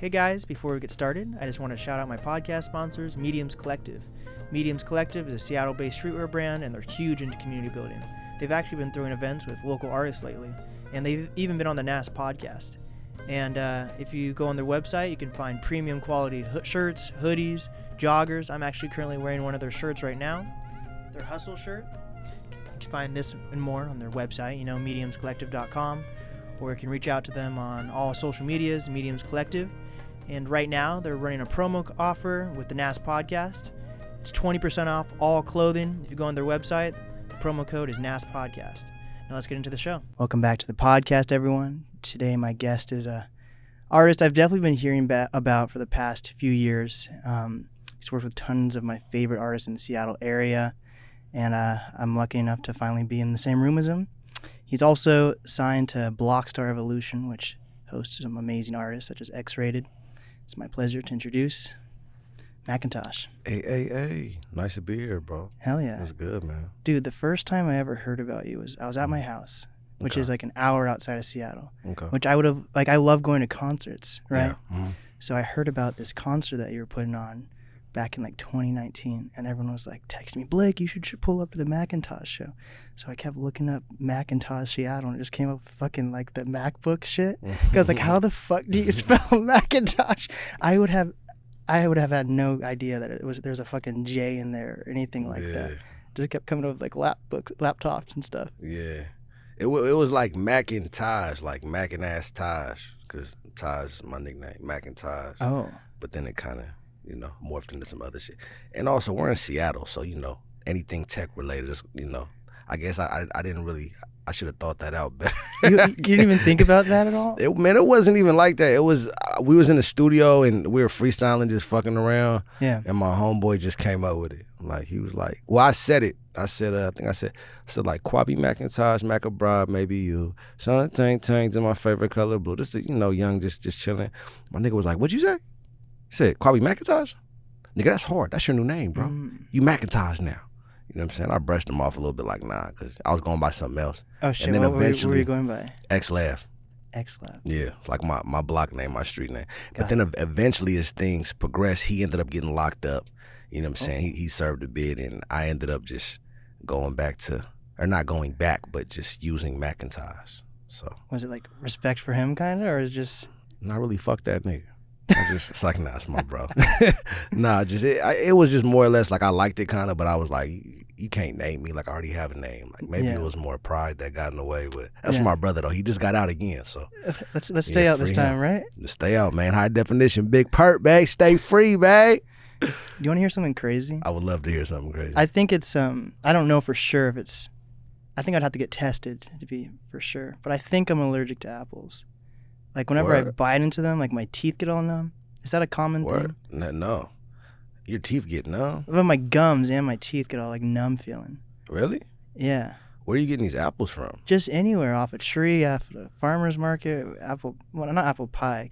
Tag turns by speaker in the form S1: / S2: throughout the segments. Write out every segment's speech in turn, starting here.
S1: Hey guys, before we get started, I just want to shout out my podcast sponsors, Mediums Collective. Mediums Collective is a Seattle-based streetwear brand, and they're huge into community building. They've actually been throwing events with local artists lately, and they've even been on the NAST podcast. And if you go on their website, you can find premium quality shirts, hoodies, joggers. I'm actually currently wearing one of their shirts right now, their Hustle shirt. You can find this and more on their website, mediumscollective.com, or you can reach out to them on all social medias, Mediums Collective. And right now, they're running a promo offer with the NAST podcast. It's 20% off all clothing. If you go on their website, the promo code is NAST podcast. Now let's get into the show. Welcome back to the podcast, everyone. Today, my guest is a artist I've definitely been hearing about for the past few years. He's worked with tons of my favorite artists in the Seattle area, and I'm lucky enough to finally be in the same room as him. He's also signed to Bloc Star Evolution, which hosts some amazing artists such as X-Rated. It's my pleasure to introduce Macntaj.
S2: Hey. Nice to be here, bro.
S1: Hell yeah.
S2: That's good, man.
S1: Dude, the first time I ever heard about you was I was at my house, which is like an hour outside of Seattle. Okay. Which I would have, I love going to concerts, right? Yeah. Mm-hmm. So I heard about this concert that you were putting on back in 2019, and everyone was texting me, Blake, you should pull up to the Macntaj show. So I kept looking up Macntaj Seattle, and it just came up fucking the MacBook shit. I was like, how the fuck do you spell Macntaj? I would have had no idea that there's a fucking J in there or anything like that. Just kept coming up with laptops and stuff. Yeah.
S2: It was like Macntaj, like Mac and ass Taj, because Taj is my nickname, Macntaj. Oh. But then it kind of, morphed into some other shit. And also, we're in Seattle, so, anything tech related is, I guess I didn't really, I should have thought that out better.
S1: You didn't even think about that at all?
S2: It wasn't even like that. It was, we was in the studio and we were freestyling, just fucking around. Yeah. And my homeboy just came up with it. He was like, well, I said it. I said, Kwabi Macntaj, Macabra, maybe you. Son, tank, in my favorite color, blue. This is, young, just chilling. My nigga was like, what'd you say? He said, Kwabi Macntaj? Nigga, that's hard. That's your new name, bro. You Macntaj now. You know what I'm saying? I brushed him off a little bit nah, because I was going by something else.
S1: Oh, shit. And then eventually, what were you going by?
S2: X-Lav.
S1: X-Lav.
S2: Yeah, it's like my block name, my street name. But then eventually as things progressed, he ended up getting locked up. You know what I'm saying? He served a bit, and I ended up just going back to, or not going back, but just using Macntaj. So
S1: was it respect for him kind of, or is it just?
S2: Not really, fuck that nigga. It's nah, it's my bro. Nah, it was just more or less I liked it kind of, but I was like, you can't name me I already have a name. Maybe it was more pride that got in the way. But that's my brother though. He just got out again, so
S1: let's stay out this time, right?
S2: Just stay out, man. High definition, big perk, babe. Stay free, babe.
S1: Do you want to hear something crazy?
S2: I would love to hear something crazy.
S1: I think it's I don't know for sure if it's. I think I'd have to get tested to be for sure, but I think I'm allergic to apples. Whenever I bite into them, my teeth get all numb. Is that a common thing?
S2: No. Your teeth get numb?
S1: Well, my gums and my teeth get all numb feeling.
S2: Really?
S1: Yeah.
S2: Where are you getting these apples from?
S1: Just anywhere, off a tree, off a farmer's market, not apple pie.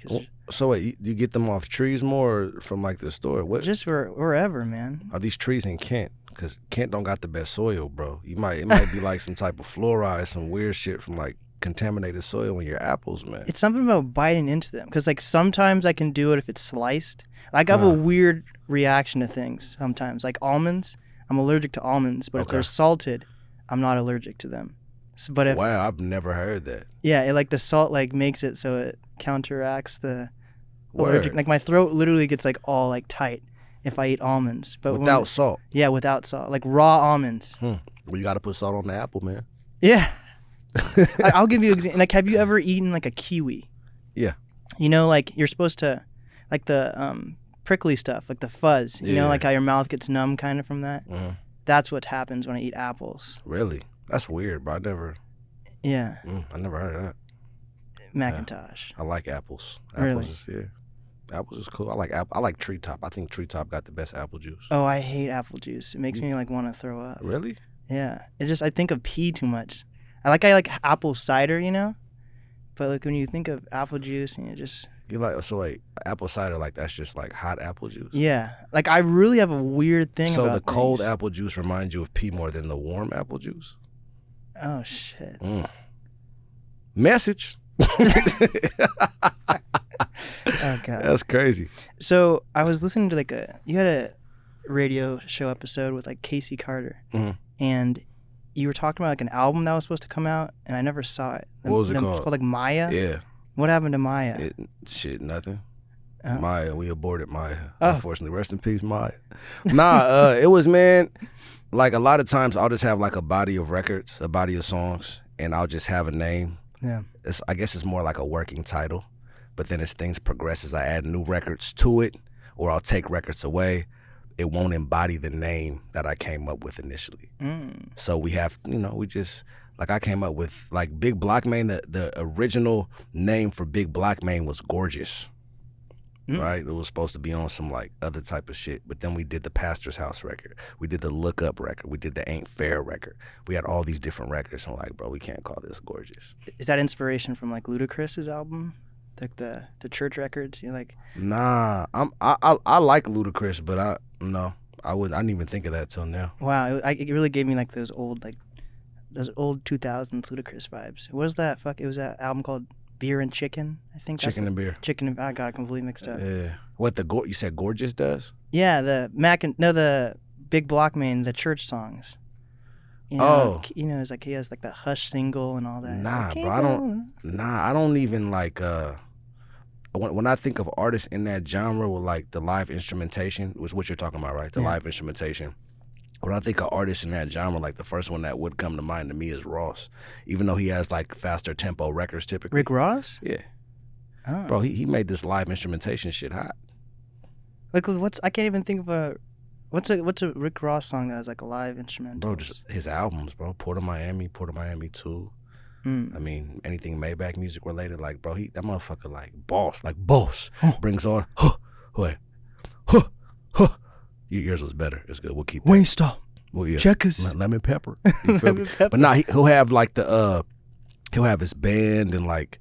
S2: So wait, do you get them off trees more or from the store? What?
S1: Just wherever, man.
S2: Are these trees in Kent? Because Kent don't got the best soil, bro. It might be some type of fluoride, some weird shit from contaminated soil in your apples, man.
S1: It's something about biting into them, because sometimes I can do it if it's sliced. I have a weird reaction to things sometimes, almonds. I'm allergic to almonds, but if they're salted, I'm not allergic to them. So, but
S2: wow, I've never heard that.
S1: Yeah, the salt makes it so it counteracts the allergic. My throat literally gets all tight if I eat almonds, but
S2: without salt.
S1: Yeah, without salt, raw almonds.
S2: Well, you got to put salt on the apple, man.
S1: Yeah. I'll give you an example. Have you ever eaten a kiwi?
S2: Yeah.
S1: You're supposed to, the prickly stuff, the fuzz. You know, how your mouth gets numb kind of from that. Mm-hmm. That's what happens when I eat apples.
S2: Really? That's weird, bro. I never.
S1: Yeah.
S2: I never heard of that.
S1: Macntaj.
S2: Yeah. I like apples.
S1: Apples
S2: really? Apples is cool. I like Treetop. I think Treetop got the best apple juice.
S1: Oh, I hate apple juice. It makes me want to throw up.
S2: Really?
S1: Yeah. I think of pee too much. I like apple cider, but when you think of apple juice, and
S2: apple cider, that's just hot apple juice?
S1: Yeah. I really have a weird thing about
S2: So the cold apple juice reminds you of pee more than the warm apple juice?
S1: Oh, shit.
S2: Message.
S1: Oh, God.
S2: That's crazy.
S1: So I was listening to you had a radio show episode with like Casey Carter, and you were talking about like an album that was supposed to come out, and I never saw it.
S2: What was it called?
S1: It's called like Maya.
S2: Yeah.
S1: What happened to Maya?
S2: Nothing.
S1: Oh.
S2: Maya, we aborted Maya. Unfortunately, rest in peace, Maya. It was, man, like a lot of times I'll just have like a body of records, a body of songs, and I'll just have a name.
S1: Yeah.
S2: I guess it's more like a working title, but then as things progress, as I add new records to it, or I'll take records away, it won't embody the name that I came up with initially. So we have, we just, like I came up with, like Big Block Main, the original name for Big Block Main was Gorgeous. Right? It was supposed to be on some like other type of shit. But then we did the Pastor's House record. We did the Look Up record. We did the Ain't Fair record. We had all these different records. I'm like, bro, we can't call this Gorgeous.
S1: Is that inspiration from like Ludacris's album? Like the church records? You're like,
S2: nah, I like Ludacris, but I didn't even think of that till now.
S1: Wow, it really gave me like those old 2000s Ludacris vibes. What was that? It was that album called Beer and Chicken, I think.
S2: Chicken and Beer.
S1: I got it completely mixed up.
S2: Yeah. What you said Gorgeous does?
S1: Yeah, the Big Block Main, the church songs. It's like he has like that Hush single and all that.
S2: Nah, bro, I don't even like when I think of artists in that genre with like the live instrumentation, which is what you're talking about, right? The live instrumentation. When I think of artists in that genre, like the first one that would come to mind to me is Ross, even though he has like faster tempo records typically.
S1: Rick Ross?
S2: Yeah.
S1: Oh.
S2: Bro, he made this live instrumentation shit hot.
S1: Like I can't even think of what's a Rick Ross song that has like a live instrumental?
S2: Bro, just his albums, bro. Port of Miami 2. I mean, anything Maybach music related, like, bro, that motherfucker like boss, brings on, yours was better. It's good. We'll keep
S1: Wayne Stop.
S2: Well, yeah.
S1: Checkers.
S2: Lemon Pepper. You feel me? But nah, he'll have like he'll have his band and like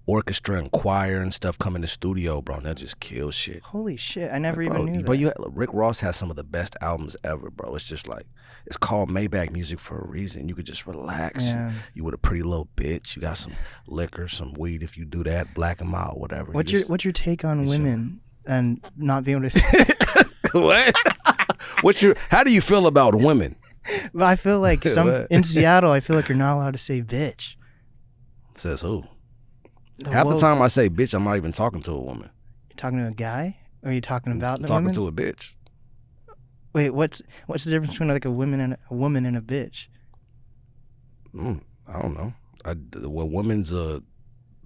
S2: orchestra and choir and stuff come in the studio, bro, and they'll just kill shit.
S1: Holy shit, I never even knew that.
S2: Bro, Rick Ross has some of the best albums ever, bro. It's just like, it's called Maybach music for a reason. You could just relax.
S1: Yeah.
S2: You with a pretty little bitch. You got some liquor, some weed if you do that, black and mild, whatever.
S1: What's your take on women and not being able to say
S2: What? How do you feel about women?
S1: But I feel like in Seattle, I feel like you're not allowed to say bitch.
S2: Says who? Half the time I say bitch, I'm not even talking to a woman.
S1: You're talking to a guy? Or are you talking about the
S2: talking
S1: women?
S2: to a bitch.
S1: Wait, what's the difference between like a woman and a bitch?
S2: I don't know. Women's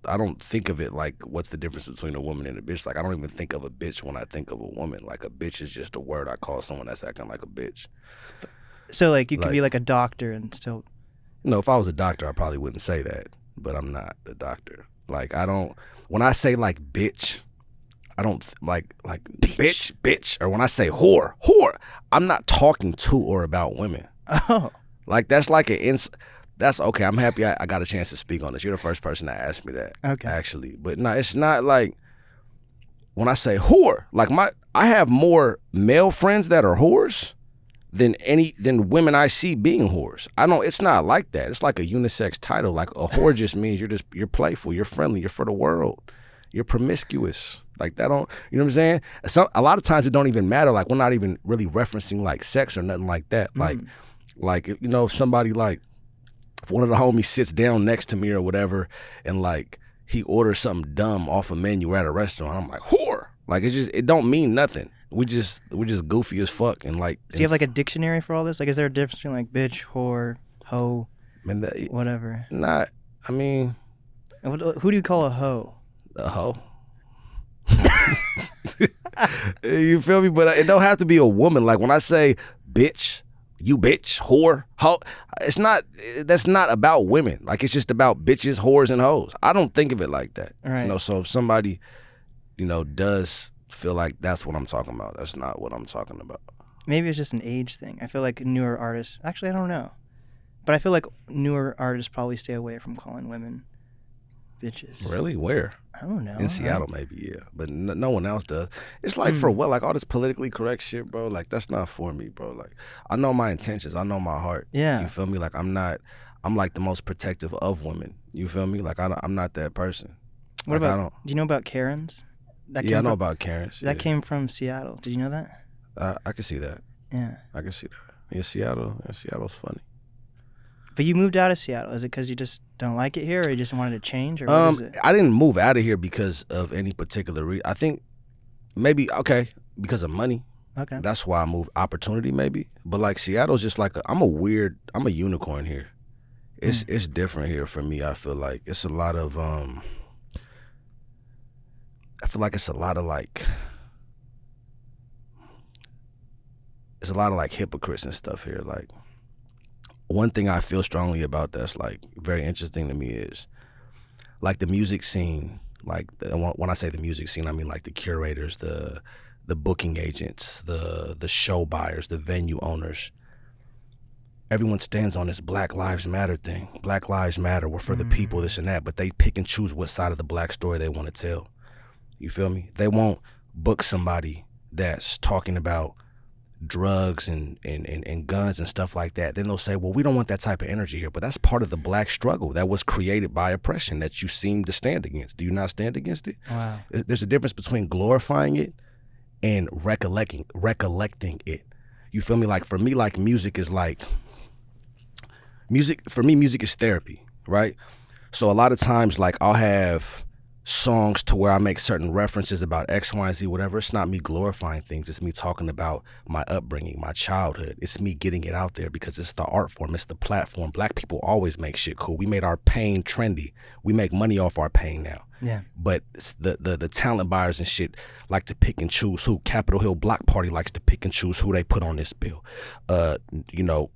S2: I don't think of it like what's the difference between a woman and a bitch. Like I don't even think of a bitch when I think of a woman. Like a bitch is just a word I call someone that's acting like a bitch.
S1: So like you could be like a doctor and still.
S2: No, if I was a doctor, I probably wouldn't say that. But I'm not a doctor. Like when I say like bitch, I don't like bitch, or when I say whore, I'm not talking to or about women.
S1: Oh.
S2: Like that's like that's okay. I'm happy I got a chance to speak on this. You're the first person that asked me that. Okay. Actually. But no, it's not like when I say whore, like I have more male friends that are whores than women I see being whores. It's not like that. It's like a unisex title. Like a whore just means you're playful, you're friendly, you're for the world. You're promiscuous. Like that don't, you know what I'm saying? A lot of times it don't even matter. Like we're not even really referencing like sex or nothing like that. Like if somebody like, if one of the homies sits down next to me or whatever and like he orders something dumb off a menu at a restaurant, I'm like, whore. Like it don't mean nothing. We're just goofy as fuck and like.
S1: Do you have like a dictionary for all this? Like is there a difference between like bitch, whore, hoe, whatever?
S2: Not, I mean.
S1: Who do you call a hoe?
S2: A hoe. You feel me? But it don't have to be a woman. Like when I say bitch, you bitch, whore, hoe, that's not about women. Like it's just about bitches, whores, and hoes. I don't think of it like that.
S1: Right.
S2: So if somebody, does feel like that's what I'm talking about, that's not what I'm talking about.
S1: Maybe it's just an age thing. I feel like newer artists, actually I don't know, but I feel like newer artists probably stay away from calling women bitches.
S2: Really? Where?
S1: I don't know.
S2: In Seattle, maybe, yeah. But no one else does. It's like for what? Like all this politically correct shit, bro. Like that's not for me, bro. Like I know my intentions. I know my heart.
S1: Yeah.
S2: You feel me? Like I'm like the most protective of women. You feel me? Like I'm not that person.
S1: What about? Do you know about Karens?
S2: I know about Karen's.
S1: That came from Seattle. Did you know that?
S2: I can see that.
S1: Yeah.
S2: I can see that. Yeah, Seattle's funny.
S1: But you moved out of Seattle. Is it because you just don't like it here, or you just wanted to change, or what is it?
S2: I didn't move out of here because of any particular reason. I think maybe, because of money.
S1: Okay.
S2: That's why I moved. Opportunity, maybe. But like Seattle's just like I'm a unicorn here. It's different here for me. I feel like it's a lot of hypocrites and stuff here. Like, one thing I feel strongly about that's like very interesting to me is like the music scene. Like, when I say the music scene, I mean like the curators, the booking agents, the show buyers, the venue owners. Everyone stands on this Black Lives Matter thing. Black Lives Matter, we're for the people, this and that, but they pick and choose what side of the black story they want to tell. You feel me? They won't book somebody that's talking about drugs and guns and stuff like that. Then they'll say, well, we don't want that type of energy here. But that's part of the black struggle that was created by oppression that you seem to stand against. Do you not stand against it?
S1: Wow.
S2: There's a difference between glorifying it and recollecting it. You feel me? Like, for me, like, music is therapy, right? So a lot of times, like, I'll have songs to where I make certain references about X, Y, and Z, whatever. It's not me glorifying things. It's me talking about my upbringing, my childhood. It's me getting it out there because it's the art form. It's the platform. Black people always make shit cool. We made our pain trendy. We make money off our pain now.
S1: Yeah.
S2: But the talent buyers and shit like to pick and choose who. Capitol Hill Block Party likes to pick and choose who they put on this bill. I don't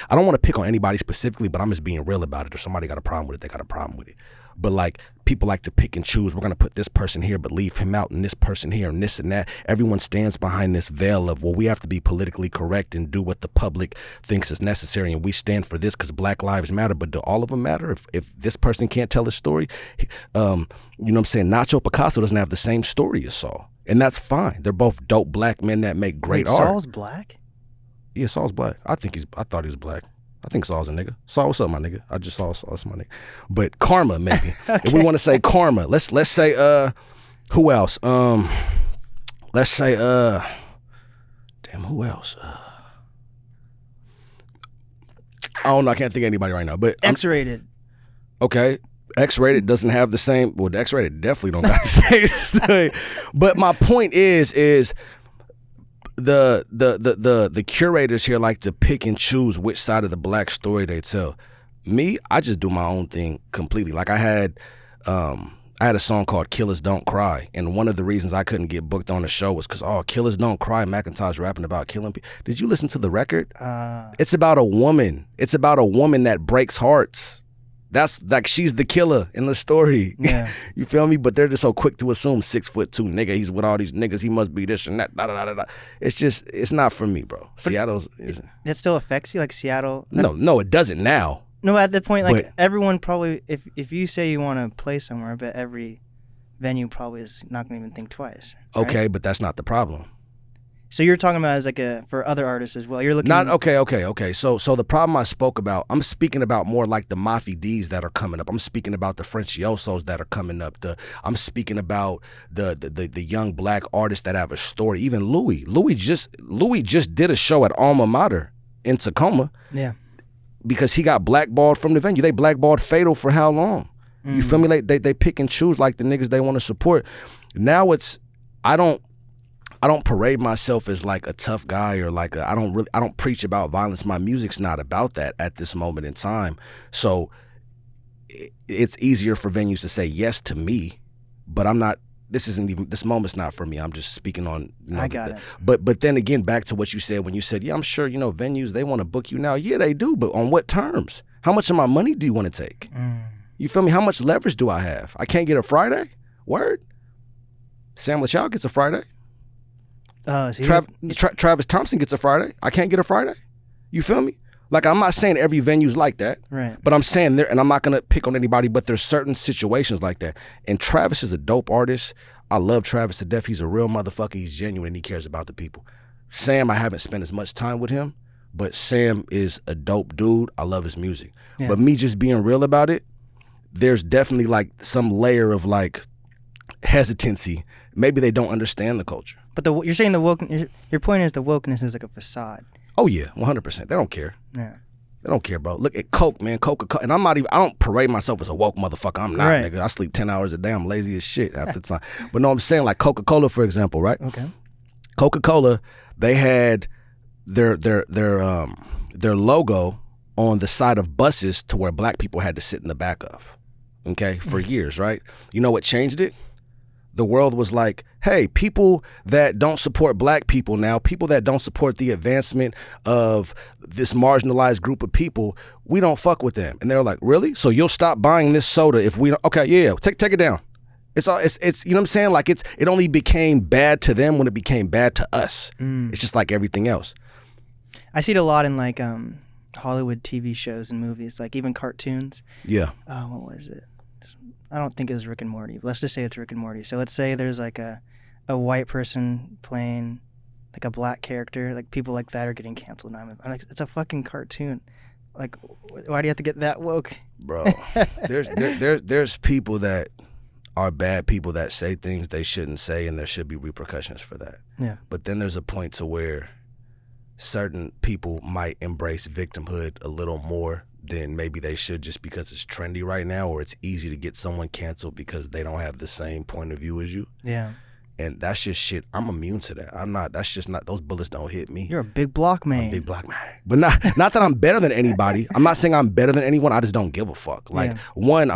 S2: want to pick on anybody specifically, but I'm just being real about it. If somebody got a problem with it, they got a problem with it. But like, people like to pick and choose. We're going to put this person here, but leave him out, and this person here, and this and that. Everyone stands behind this veil of, well, we have to be politically correct and do what the public thinks is necessary, and we stand for this because Black Lives Matter. But do all of them matter? If this person can't tell a story, you know what I'm saying? Nacho Picasso doesn't have the same story as Saul, and that's fine. They're both dope black men that make great art.
S1: Saul's black?
S2: Yeah, Saul's black. I thought he was black. I think Saul's a nigga. Saul, what's up, my nigga? I just saw Saul, that's my nigga. But Karma, maybe. Okay. If we want to say Karma, let's say who else? Let's say damn, who else? I don't know. I can't think of anybody right now. But
S1: X-rated.
S2: Okay. X-rated doesn't have the same. Well, the X-rated definitely don't got the same story. But my point is the curators here like to pick and choose which side of the black story they tell. Me, I just do my own thing completely. Like, I had a song called Killers Don't Cry, and one of the reasons I couldn't get booked on the show was because, Killers Don't Cry, Macntaj rapping about killing people. Did you listen to the record? It's about a woman. It's about a woman that breaks hearts. That's like, she's the killer in the story.
S1: Yeah.
S2: You feel me? But they're just so quick to assume 6'2" nigga, he's with all these niggas, he must be this and that. Da, da, da, da. It's just, it's not for me, bro. But Seattle's isn't.
S1: That still affects you, like Seattle?
S2: No, it doesn't now.
S1: No, at the point, like, everyone probably, if you say you want to play somewhere, I bet every venue probably is not going to even think twice. Right?
S2: Okay, but that's not the problem.
S1: So you're talking about as like for other artists as well. You're looking
S2: okay. So the problem I spoke about, I'm speaking about more like the Mafi D's that are coming up. I'm speaking about the Frenchiosos that are coming up. I'm speaking about the young black artists that have a story. Even Louis just did a show at Alma Mater in Tacoma.
S1: Yeah. Because
S2: he got blackballed from the venue. They blackballed Fatal for how long? You feel me? Like they pick and choose like the niggas they want to support. Now I don't parade myself as like a tough guy or like I don't preach about violence. My music's not about that at this moment in time. So it's easier for venues to say yes to me, but I'm not. This moment's not for me. I'm just speaking on.
S1: I got it.
S2: But then again, back to what you said when you said, yeah, I'm sure venues, they want to book you now. Yeah, they do, but on what terms? How much of my money do you want to take? You feel me? How much leverage do I have? I can't get a Friday. Word. Sam LaChao gets a Friday. Travis Thompson gets a Friday. I can't get a Friday. You feel me? Like, I'm not saying every venue's like that,
S1: right?
S2: But I'm saying there, and I'm not gonna pick on anybody, but there's certain situations like that. And Travis is a dope artist. I love Travis to death. He's a real motherfucker. He's genuine and he cares about the people. Sam, I haven't spent as much time with him, but Sam is a dope dude. I love his music. Yeah. But me just being real about it, there's definitely like some layer of like hesitancy. Maybe they don't understand the culture.
S1: But you're saying the woke. Your point is the wokeness is like a facade.
S2: Oh yeah, 100%. They don't care.
S1: Yeah.
S2: They don't care, bro. Look at Coke, man. Coca-Cola. And I don't parade myself as a woke motherfucker. I'm not, right. Nigga. I sleep 10 hours a day. I'm lazy as shit half the time. But no, I'm saying like Coca-Cola, for example, right?
S1: Okay.
S2: Coca-Cola, they had their logo on the side of buses to where black people had to sit in the back of. Okay? For years, right? You know what changed it? The world was like, hey, people that don't support black people now, people that don't support the advancement of this marginalized group of people, we don't fuck with them. And they're like, really? So you'll stop buying this soda if we don't? Okay, yeah, take it down. It's you know what I'm saying? Like it only became bad to them when it became bad to us. It's just like everything else.
S1: I see it a lot in like Hollywood TV shows and movies, like even cartoons.
S2: Yeah.
S1: What was it? I don't think it was Rick and Morty. Let's just say it's Rick and Morty. So let's say there's like a white person playing like a black character. Like people like that are getting canceled. I'm like, it's a fucking cartoon. Like, why do you have to get that woke?
S2: Bro, there's people that are bad people that say things they shouldn't say, and there should be repercussions for that.
S1: Yeah.
S2: But then there's a point to where certain people might embrace victimhood a little more than maybe they should, just because it's trendy right now, or it's easy to get someone canceled because they don't have the same point of view as you.
S1: Yeah.
S2: And that's just shit. I'm immune to that. That's just not, those bullets don't hit me.
S1: You're a big block man.
S2: I'm a big block man. But not that I'm better than anybody. I'm not saying I'm better than anyone. I just don't give a fuck. Like, one,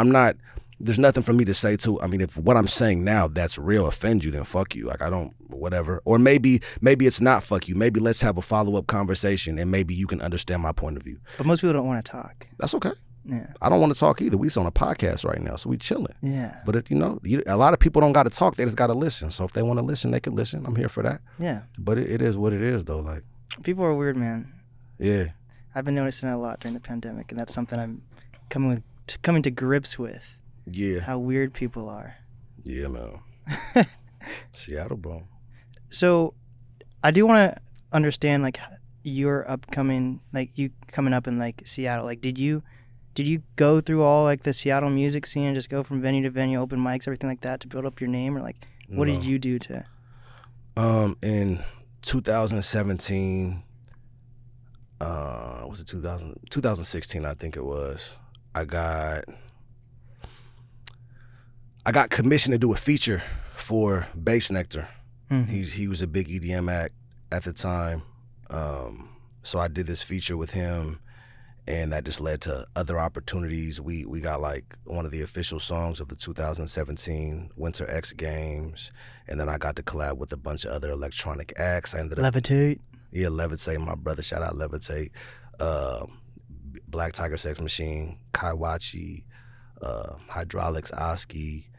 S2: there's nothing for me to say to, I mean, if what I'm saying now that's real offend you, then fuck you. Like, I don't, whatever. Or maybe it's not fuck you. Maybe let's have a follow-up conversation and maybe you can understand my point of view.
S1: But most people don't want to talk.
S2: That's okay.
S1: Yeah.
S2: I don't want to talk either. We just on a podcast right now, so we chilling.
S1: Yeah.
S2: But if, a lot of people don't got to talk. They just got to listen. So if they want to listen, they can listen. I'm here for that.
S1: Yeah.
S2: But it is what it is, though. Like,
S1: people are weird, man.
S2: Yeah.
S1: I've been noticing it a lot during the pandemic, and that's something I'm coming to grips with.
S2: Yeah.
S1: How weird people are.
S2: Yeah, man. Seattle, bro.
S1: So, I do want to understand, like, your upcoming, like, you coming up in, like, Seattle. Like, did you go through all, like, the Seattle music scene and just go from venue to venue, open mics, everything like that to build up your name? Or, like, what did you do to?
S2: In 2017, was it 2016, I think it was, I got commissioned to do a feature for Bass Nectar. Mm-hmm. He was a big EDM act at the time. So I did this feature with him, and that just led to other opportunities. We got like one of the official songs of the 2017 Winter X Games, and then I got to collab with a bunch of other electronic acts. I ended up
S1: Levitate.
S2: Yeah, Levitate, my brother. Shout out Levitate. Black Tiger Sex Machine, Kaiwachi, Hydraulics, Oski,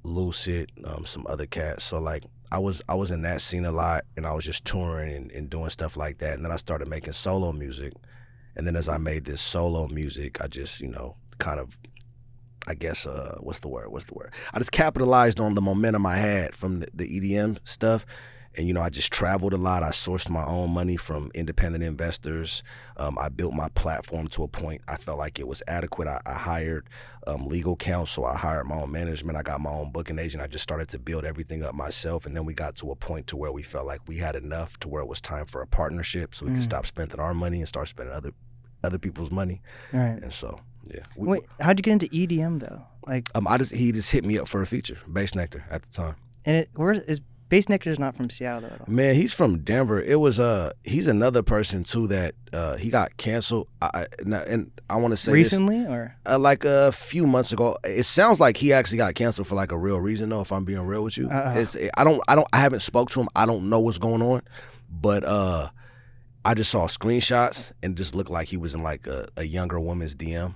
S2: Lucid, some other cats. So like I was in that scene a lot, and I was just touring and doing stuff like that. And then I started making solo music. And then as I made this solo music, I just, kind of, I guess, what's the word? I just capitalized on the momentum I had from the EDM stuff. And, I just traveled a lot. I sourced my own money from independent investors. I built my platform to a point I felt like it was adequate. I hired legal counsel. I hired my own management. I got my own booking agent. I just started to build everything up myself. And then we got to a point to where we felt like we had enough to where it was time for a partnership so we could stop spending our money and start spending other people's money.
S1: All right.
S2: And so, yeah.
S1: Wait, how'd you get into EDM, though? Like,
S2: he just hit me up for a feature, Bass Nectar, at the time.
S1: And Bass Nectar's not from Seattle, though, at all.
S2: Man, he's from Denver. It was he's another person too that he got canceled. And I want to say
S1: recently
S2: this,
S1: or
S2: like a few months ago. It sounds like he actually got canceled for like a real reason, though. If I'm being real with you, I haven't spoke to him. I don't know what's going on, but I just saw screenshots and it just looked like he was in like a younger woman's DM.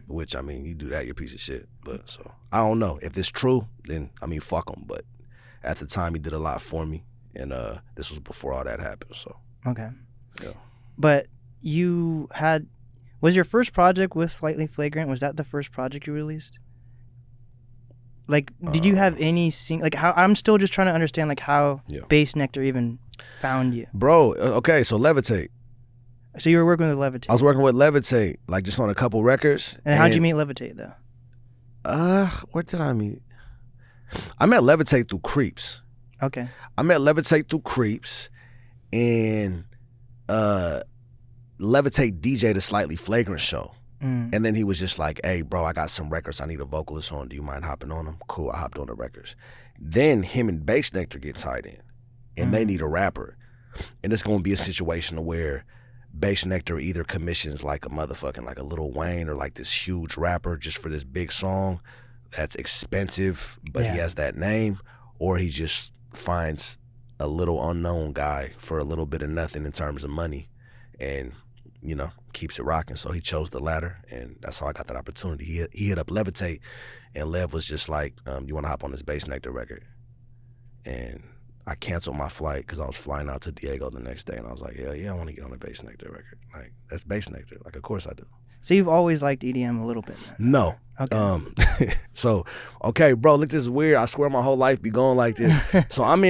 S2: Which, I mean, you do that, you're a piece of shit. But so I don't know if it's true. Then I mean, fuck him. But at the time, he did a lot for me, and this was before all that happened. So
S1: okay,
S2: yeah.
S1: But was your first project with Slightly Flagrant? Was that the first project you released? Like, did you have any how? I'm still just trying to understand like how Bass Nectar even found you,
S2: bro. Okay, so Levitate.
S1: So you were working with Levitate.
S2: I was working with Levitate, like just on a couple records.
S1: And how'd you meet Levitate though?
S2: Where did I meet? I met Levitate through Creeps.
S1: Okay.
S2: I met Levitate through Creeps, and Levitate DJ'd a Slightly Flagrant show. And then he was just like, hey, bro, I got some records I need a vocalist on. Do you mind hopping on them? Cool, I hopped on the records. Then him and Bass Nectar get tied in, and they need a rapper. And it's going to be a situation where Bass Nectar either commissions like a motherfucking, like a Lil Wayne or like this huge rapper just for this big song that's expensive, but he has that name, or he just finds a little unknown guy for a little bit of nothing in terms of money and, you know, keeps it rocking. So he chose the latter, and that's how I got that opportunity. He hit up Levitate, and Lev was just like, you want to hop on this Bass Nectar record? And I canceled my flight because I was flying out to Diego the next day, and I was like, hell yeah, I want to get on the Bass Nectar record. Like, that's Bass Nectar. Like, of course I do.
S1: So you've always liked EDM a little bit, then?
S2: No. Okay. So, okay, bro, look, this is weird. I swear my whole life be going like this. So I'm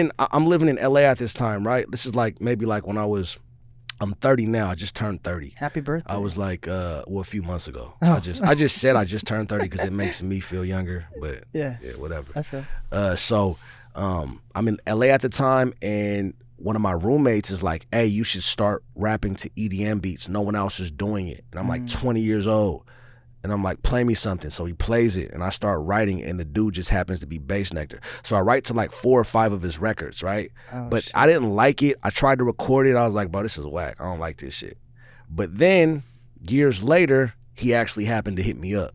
S2: living in LA at this time, right? This is like maybe like when I'm 30 now. I just turned 30.
S1: Happy birthday.
S2: I was like, a few months ago. Oh. I just said I just turned 30 because it makes me feel younger, but yeah whatever. Okay. So I'm in LA at the time, and one of my roommates is like, hey, you should start rapping to EDM beats. No one else is doing it. And I'm like 20 years old. And I'm like, play me something. So he plays it, and I start writing, and the dude just happens to be Bass Nectar. So I write to like 4 or 5 of his records, right? But shit. I didn't like it. I tried to record it. I was like, bro, this is whack. I don't like this shit. But then years later, he actually happened to hit me up.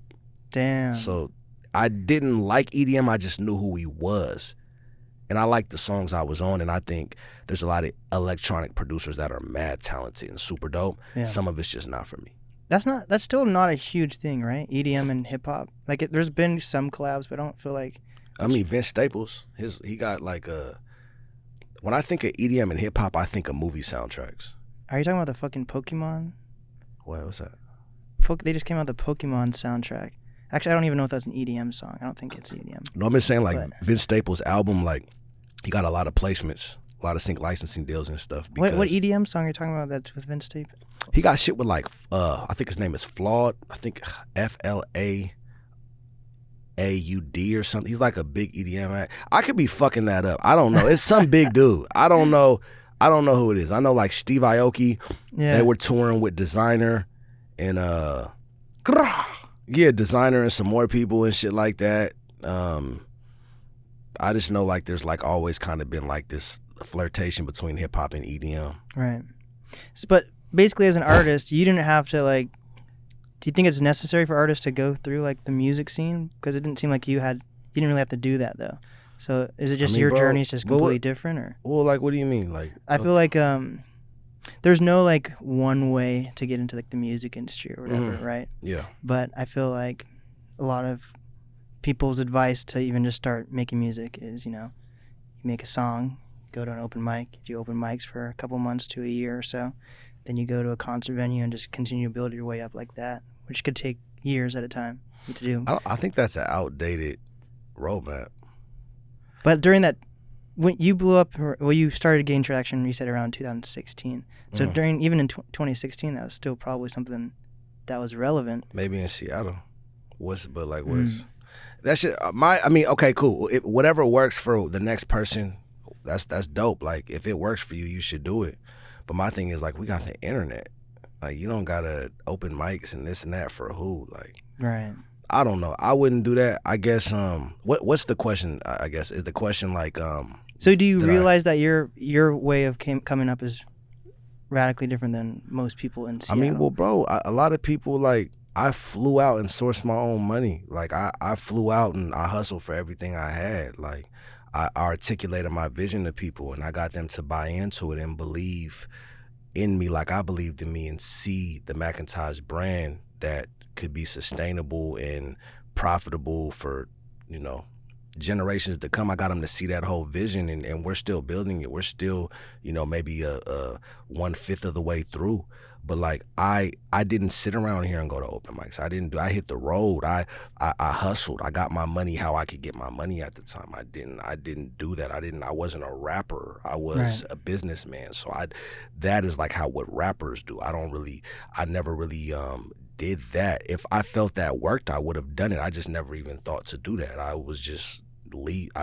S1: Damn.
S2: So I didn't like EDM. I just knew who he was. And I liked the songs I was on, and I think there's a lot of electronic producers that are mad talented and super dope. Yeah. Some of it's just not for me.
S1: That's still not a huge thing, right? EDM and hip hop. Like there's been some collabs, but I don't feel like.
S2: I mean, Vince Staples, he got like when I think of EDM and hip hop, I think of movie soundtracks.
S1: Are you talking about the fucking Pokemon?
S2: What's that?
S1: They just came out with the Pokemon soundtrack. Actually, I don't even know if that's an EDM song. I don't think it's EDM.
S2: No, I'm just saying like Vince Staples' album, like he got a lot of placements, a lot of sync licensing deals and stuff.
S1: What EDM song are you talking about that's with Vince Staples?
S2: He got shit with like, I think his name is Flawed. I think FLAAUD or something. He's like a big EDM act. I could be fucking that up. I don't know. It's some big dude. I don't know who it is. I know like Steve Aoki. Yeah. They were touring with Designer and Designer and some more people and shit like that. I just know like there's like always kind of been like this flirtation between hip hop and EDM.
S1: Right. But basically, as an artist, you didn't have to like. Do you think it's necessary for artists to go through like the music scene? Because it didn't seem like you didn't really have to do that though. So is it just your journey's just completely different, or?
S2: Well, like, what do you mean? Like,
S1: I feel like there's no like one way to get into like the music industry or whatever, right?
S2: Yeah.
S1: But I feel like a lot of people's advice to even just start making music is, you make a song, go to an open mic, do open mics for a couple months to a year or so. Then you go to a concert venue and just continue to build your way up like that, which could take years at a time to do.
S2: I think that's an outdated roadmap.
S1: But during that, when you blew up, you started getting traction, you said around 2016. So even in 2016, that was still probably something that was relevant.
S2: Maybe in Seattle. That shit, okay, cool. Whatever works for the next person, that's dope. Like, if it works for you, you should do it. But my thing is, like, we got the internet. Like, you don't gotta open mics and this and that for who. Like,
S1: right.
S2: I don't know. I wouldn't do that. I guess. What's the question? I guess is the question like.
S1: So do you realize that your way of coming up is radically different than most people in Seattle?
S2: I mean, well, bro, a lot of people like. I flew out and sourced my own money. Like, I flew out and I hustled for everything I had. Like, I articulated my vision to people, and I got them to buy into it and believe in me like I believed in me, and see the Macntaj brand that could be sustainable and profitable for, generations to come. I got them to see that whole vision, and we're still building it. We're still, maybe a 1/5 of the way through. But like I didn't sit around here and go to open mics. I hit the road. I hustled. I got my money how I could get my money at the time. I didn't do that. I wasn't a rapper. I was a businessman. So that is like what rappers do. I never really did that. If I felt that worked, I would have done it. I just never even thought to do that. I was just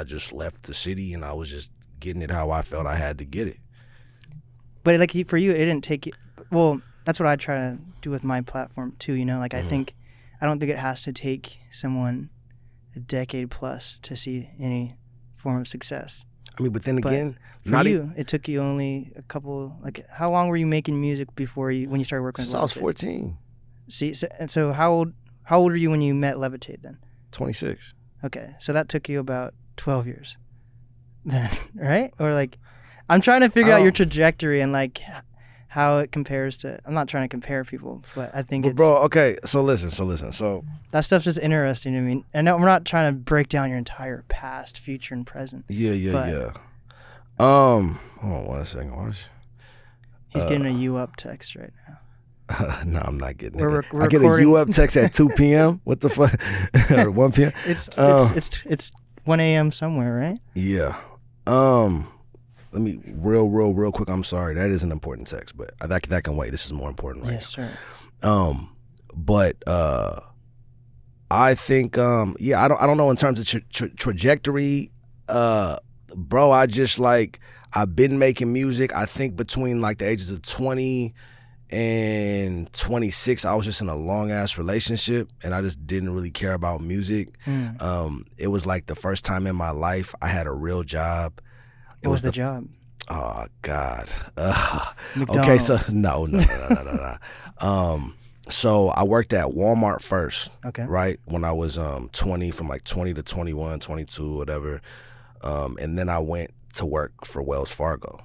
S2: just left the city and I was just getting it how I felt I had to get it.
S1: But like for you, it didn't take you. Well, that's what I try to do with my platform too. You know, like I don't think it has to take someone a decade plus to see any form of success.
S2: I mean, but then again,
S1: for you, it took you only a couple. Like, how long were you making music when you started working?
S2: Since I was 14.
S1: See, so how old were you when you met Levitate then?
S2: 26.
S1: Okay, so that took you about 12 years, then, right? Or like, I'm trying to figure out your trajectory and like how it compares to. I'm not trying to compare people, but I think
S2: bro. Okay, so listen. So
S1: that stuff's just interesting to me. I know we're not trying to break down your entire past, future, and present.
S2: Yeah. Hold on 1 second.
S1: He's getting a "you up" text right now.
S2: No, I'm not getting it.
S1: We're
S2: I get a "you up" text at 2 p.m. What the fuck? Or 1 p.m.
S1: It's 1 a.m. somewhere, right?
S2: Yeah. Let me real quick. I'm sorry. That is an important text, but that can wait. This is more important right
S1: yes,
S2: now.
S1: Yes,
S2: sir. But I think I don't know in terms of trajectory, bro. I just like I've been making music. I think between like the ages of 20 and 26, I was just in a long ass relationship, and I just didn't really care about music. It was like the first time in my life I had a real job.
S1: What was the job?
S2: Oh God.
S1: Okay,
S2: so no. So I worked at Walmart first.
S1: Okay.
S2: Right when I was 20, from like 20 to 21, 22, whatever. And then I went to work for Wells Fargo.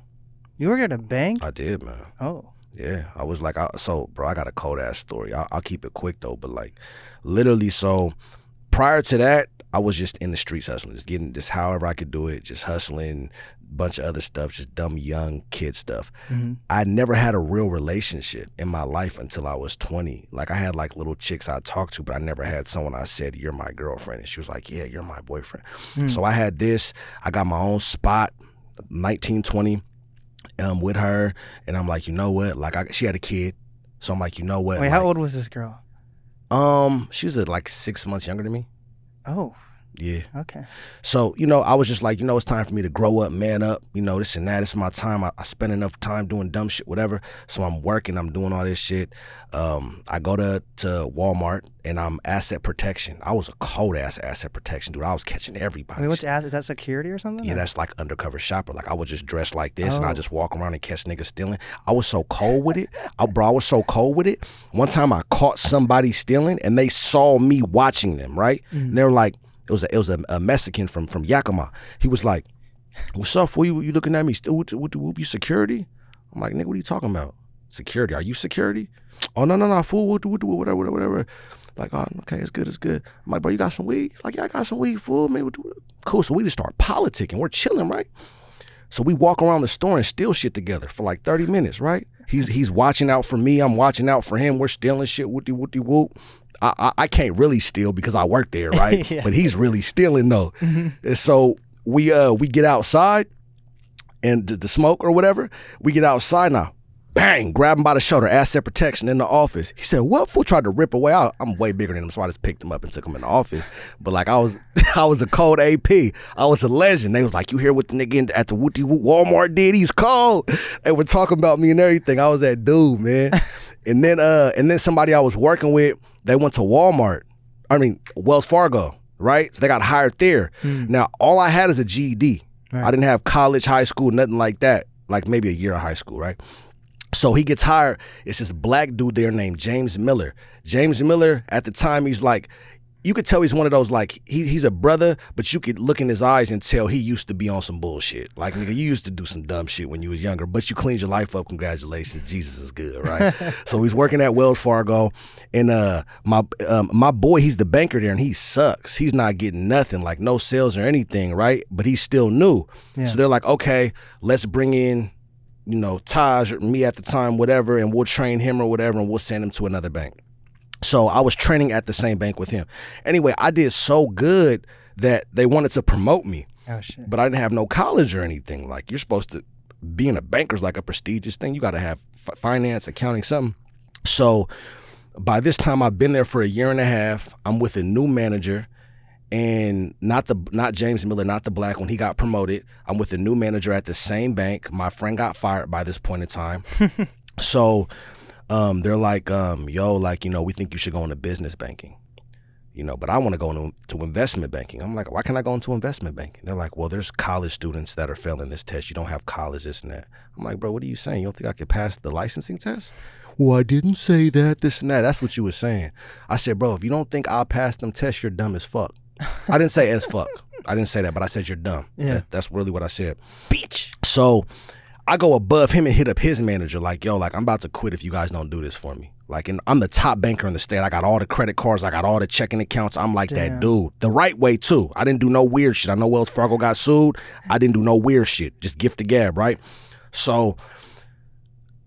S1: You worked at a bank?
S2: I did, man.
S1: Oh.
S2: Yeah, I was like, bro, I got a cold ass story. I'll keep it quick though, but like, literally, so prior to that, I was just in the streets hustling, just getting just however I could do it, just hustling, bunch of other stuff, just dumb young kid stuff. I never had a real relationship in my life until I was 20. Like I had like little chicks I talked to, but I never had someone I said, "You're my girlfriend," and she was like, "Yeah, you're my boyfriend." So I had this. I got my own spot, 1920. With her, and I'm like, you know what? Like, she had a kid, so I'm like, you know what?
S1: Wait, how old was this girl?
S2: She was like 6 months younger than me.
S1: Oh.
S2: Yeah.
S1: Okay.
S2: So, I was just like, it's time for me to grow up, man up, this and that. It's my time. I spend enough time doing dumb shit, whatever. So I'm working, I'm doing all this shit. I go to Walmart and I'm asset protection. I was a cold ass asset protection dude. I was catching everybody.
S1: Wait, is that security or something?
S2: Yeah, that's like undercover shopper. Like I would just dress like this and I just walk around and catch niggas stealing. I was so cold with it. I was so cold with it. One time I caught somebody stealing and they saw me watching them, right? And they were like, it was a Mexican from Yakima. He was like, "What's up, fool? You looking at me? Still, you security?" I'm like, "Nigga, what are you talking about? Security? Are you security?" "Oh, no, fool. Whatever. Like, "Oh, okay, it's good. I'm like, "Bro, you got some weed?" He's like, "Yeah, I got some weed, fool. Man, cool." So we just start politicking. We're chilling, right? So we walk around the store and steal shit together for like 30 minutes, right? He's watching out for me. I'm watching out for him. We're stealing shit. Whoop. I can't really steal because I work there, right? Yeah. But he's really stealing though. And so we get outside and the smoke or whatever. We get outside now. Bang! Grab him by the shoulder, asset protection in the office. He said, "What?" Fool tried to rip away. I'm way bigger than him, so I just picked him up and took him in the office. But like I was a cold AP. I was a legend. They was like, "You hear what the nigga at the Wooty Walmart did? He's cold." They were talking about me and everything. I was that dude, man. And then somebody I was working with, they went to Wells Fargo, right? So they got hired there. Now all I had is a GED. Right. I didn't have college, high school, nothing like that. Like maybe a year of high school, right? So he gets hired. It's this black dude there named James Miller. James Miller, at the time, he's like, you could tell he's one of those, like, he's a brother, but you could look in his eyes and tell he used to be on some bullshit. Like, nigga, you used to do some dumb shit when you was younger, but you cleaned your life up. Congratulations. Jesus is good, right? So he's working at Wells Fargo, and my boy, he's the banker there, and he sucks. He's not getting nothing, like no sales or anything, right? But he's still new. Yeah. So they're like, okay, let's bring in, Taj or me at the time, whatever, and we'll train him or whatever, and we'll send him to another bank. So I was training at the same bank with him. Anyway, I did so good that they wanted to promote me.
S1: Oh, shit.
S2: But I didn't have no college or anything. Like, you're supposed to, being a banker's like a prestigious thing. You got to have finance, accounting, something. So by this time, I've been there for a year and a half. I'm with a new manager. and not James Miller, not the black one. He got promoted. I'm with a new manager at the same bank. My friend got fired by this point in time. So they're like, yo, like, you know, we think you should go into business banking. You know, but I want to go into investment banking. I'm like, why can't I go into investment banking? They're like, well, there's college students that are failing this test. You don't have college, this and that. I'm like, bro, what are you saying? You don't think I could pass the licensing test? Well, I didn't say that, this and that. That's what you were saying. I said, bro, if you don't think I'll pass them tests, you're dumb as fuck. I didn't say as fuck. I didn't say that, but I said you're dumb. Yeah. That's really what I said.
S1: Bitch.
S2: So I go above him and hit up his manager like, yo, like, I'm about to quit if you guys don't do this for me. Like, and I'm the top banker in the state. I got all the credit cards. I got all the checking accounts. I'm like that dude. The right way, too. I didn't do no weird shit. I know Wells Fargo got sued. I didn't do no weird shit. Just gift the gab, right? So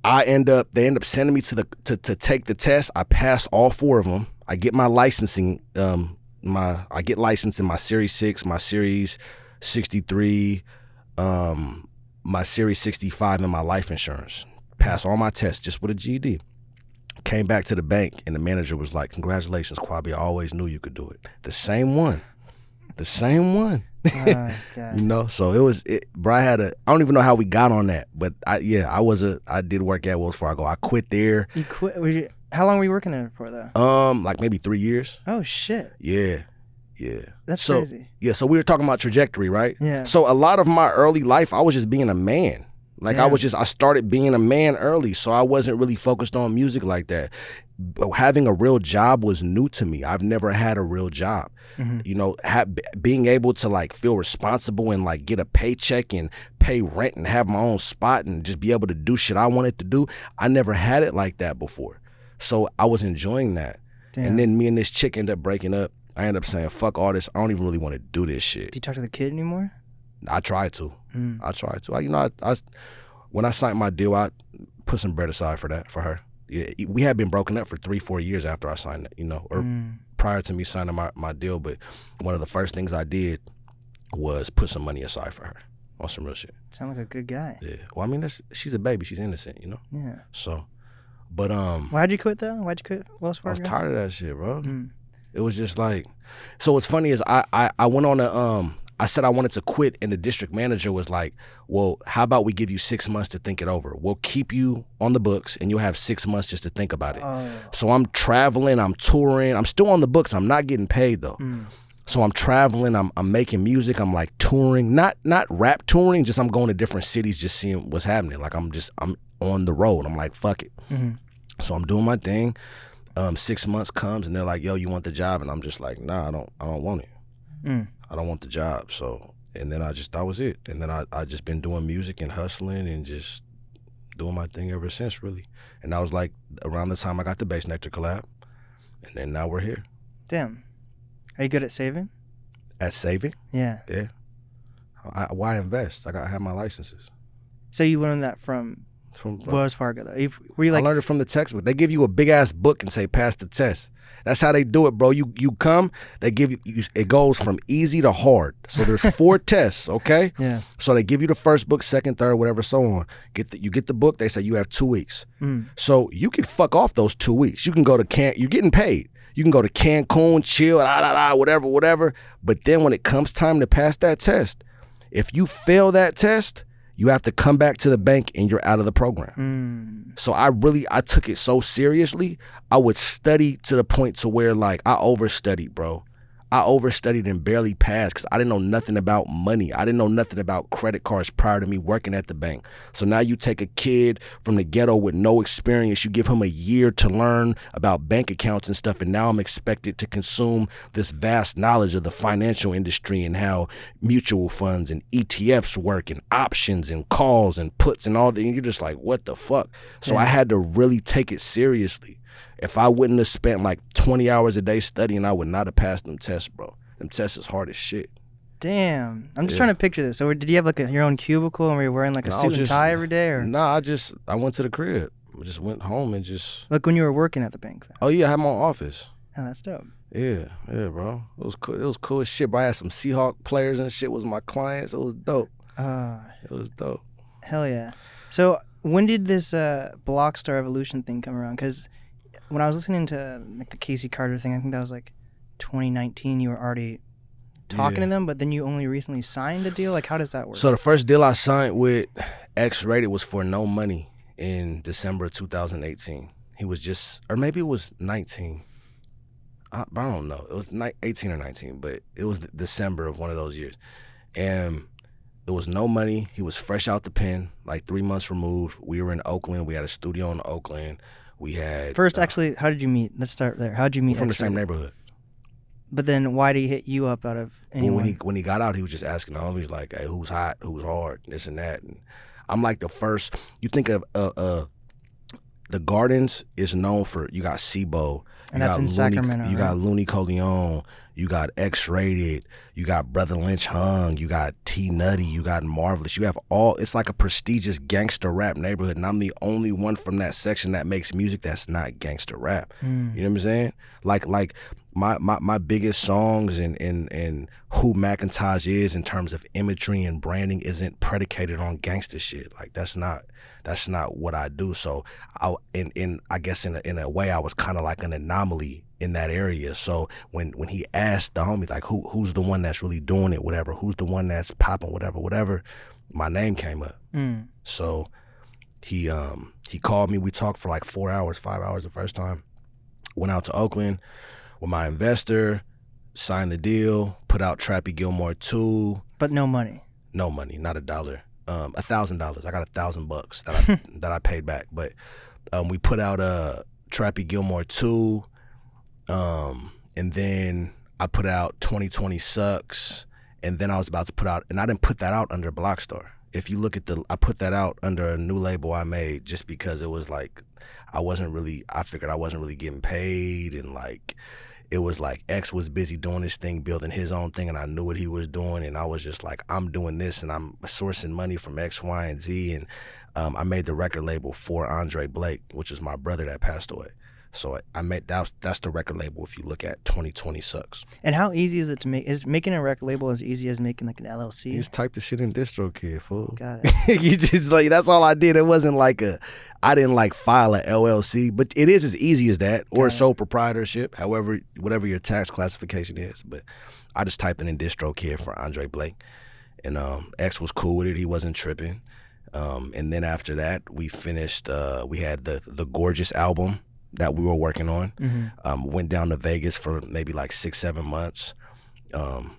S2: they end up sending me to take the test. I pass all 4 of them. I get my licensing. I get licensed in my Series 6, my Series 63, my Series 65, and my life insurance. Pass all my tests just with a GED. Came back to the bank, and the manager was like, congratulations, Kwabi, I always knew you could do it. The same one. You know, so bro, I don't even know how we got on that, but I did work at Wells Fargo. I quit there.
S1: You quit? How long were you working there for, though?
S2: Like maybe 3 years.
S1: Oh, shit.
S2: Yeah.
S1: That's crazy.
S2: Yeah, so we were talking about trajectory, right?
S1: Yeah.
S2: So a lot of my early life, I was just being a man. Like, I started being a man early, so I wasn't really focused on music like that. Having a real job was new to me. I've never had a real job. Mm-hmm. You know, being able to, like, feel responsible and, like, get a paycheck and pay rent and have my own spot and just be able to do shit I wanted to do, I never had it like that before. So I was enjoying that. Damn. And then me and this chick ended up breaking up. I ended up saying, fuck all this. I don't even really want to do this shit.
S1: Do you talk to the kid anymore?
S2: I tried to. When I signed my deal, I put some bread aside for her. Yeah, we had been broken up for 3-4 years after I signed it, you know, or prior to me signing my deal. But one of the first things I did was put some money aside for her on some real shit.
S1: Sound like a good guy.
S2: Yeah. Well, I mean, she's a baby. She's innocent, you know? Yeah. So, but
S1: why'd you quit though? Why'd you quit Wells Fargo?
S2: I was tired of that shit, bro. It was just like, so what's funny is I went on I said I wanted to quit, and the district manager was like, well, how about we give you 6 months to think it over? We'll keep you on the books, and you'll have 6 months just to think about it. So I'm traveling, I'm touring. I'm still on the books. I'm not getting paid, though. So I'm traveling. I'm making music. I'm, like, touring. Not rap touring, just I'm going to different cities just seeing what's happening. Like, I'm on the road. I'm like, fuck it. So I'm doing my thing. 6 months comes, and they're like, yo, you want the job? And I'm just like, nah, I don't want it. I don't want the job. So, and then that was it. And then I just been doing music and hustling and just doing my thing ever since, really. And that was like around the time I got the Bass Nectar collab. And then now we're here. Damn.
S1: Are you good at saving?
S2: At saving?
S1: Yeah.
S2: Yeah. Why invest? I have my licenses.
S1: So you learned that from Wells Fargo, though? Were you like,
S2: I learned it from the textbook. They give you a big-ass book and say, pass the test. That's how they do it, bro. You come, they give you, it goes from easy to hard. So there's 4 tests, okay?
S1: Yeah.
S2: So they give you the first book, second, third, whatever, so on. You get the book, they say you have 2 weeks. So you can fuck off those 2 weeks. You can go to you're getting paid. You can go to Cancun, chill, whatever. But then when it comes time to pass that test, if you fail that test, you have to come back to the bank and you're out of the program. So I took it so seriously. I would study to the point to where, like, I overstudied, bro. I overstudied and barely passed because I didn't know nothing about money. I didn't know nothing about credit cards prior to me working at the bank. So now you take a kid from the ghetto with no experience, you give him a year to learn about bank accounts and stuff, and now I'm expected to consume this vast knowledge of the financial industry and how mutual funds and ETFs work and options and calls and puts and all that. And you're just like, what the fuck? So I had to really take it seriously. If I wouldn't have spent like 20 hours a day studying, I would not have passed them tests, bro. Them tests is hard as shit.
S1: Damn. I'm just trying to picture this. So did you have like your own cubicle and were you wearing like a suit and tie every day? Or?
S2: Nah, I went to the crib. I just went home and just...
S1: Like when you were working at the bank? Then.
S2: Oh, yeah, I had my own office.
S1: Oh, that's dope.
S2: Yeah, bro. It was cool. It was cool as shit, bro. I had some Seahawk players and shit was my clients. It was dope. It was dope.
S1: Hell yeah. So when did this Bloc Star Evolution thing come around? Because... when I was listening to like the Casey Carter thing, I think that was like 2019. You were already talking to them, but then you only recently signed a deal? Like, how does that work?
S2: So the first deal I signed with X-Rated was for no money in December of 2018. He was just, or maybe it was 19. I don't know. It was 18 or 19, but it was December of one of those years. And it was no money. He was fresh out the pen, like 3 months removed. We were in Oakland. We had a studio in Oakland. We had...
S1: First, actually, how did you meet? Let's start there. How did you meet?
S2: From the same neighborhood.
S1: But then why did he hit you up out of anyone?
S2: Well, when he got out, he was just asking the homies, like, hey, who's hot, who's hard, this and that. And I'm like the first... You think of... the Gardens is known for... You got SIBO.
S1: And that's in Sacramento.
S2: You got Looney Coleon, you got X-Rated, you got Brother Lynch Hung, you got T Nutty, you got Marvelous. You have all, it's like a prestigious gangster rap neighborhood, and I'm the only one from that section that makes music that's not gangster rap. You know what I'm saying? Like my biggest songs and who Macntaj is in terms of imagery and branding isn't predicated on gangster shit. Like that's not what I do. So I guess in a way I was kind of like an anomaly in that area. So when he asked the homie like who's the one that's really doing it, whatever, who's the one that's popping, whatever, my name came up. So he called me. We talked for like 4 hours, 5 hours the first time. Went out to Oakland with my investor, signed the deal, put out Trappy Gilmore 2.
S1: But no money.
S2: No money, not $1. $1,000. I got $1,000 that I paid back. But we put out Trappy Gilmore 2, and then I put out 2020 Sucks, and then I was about to put out, and I didn't put that out under Blockstar. If you look at I put that out under a new label I made just because it was like I figured I wasn't really getting paid, and like it was like X was busy doing his thing, building his own thing, and I knew what he was doing, and I was just like, I'm doing this, and I'm sourcing money from X, Y, and Z, and I made the record label for Andre Blake, which is my brother that passed away. So I made that's the record label if you look at 2020 Sucks.
S1: And how easy is it to make? Is making a record label as easy as making like an LLC?
S2: You just type the shit in DistroKid, fool.
S1: Got it.
S2: You just like, that's all I did. It wasn't like I didn't like file a LLC, but it is as easy as that, or sole proprietorship, however, whatever your tax classification is. But I just typed in DistroKid for Andre Blake, and X was cool with it. He wasn't tripping. And then after that, we finished. We had the Gorgeous album that we were working on. Went down to Vegas for maybe like 6-7 months.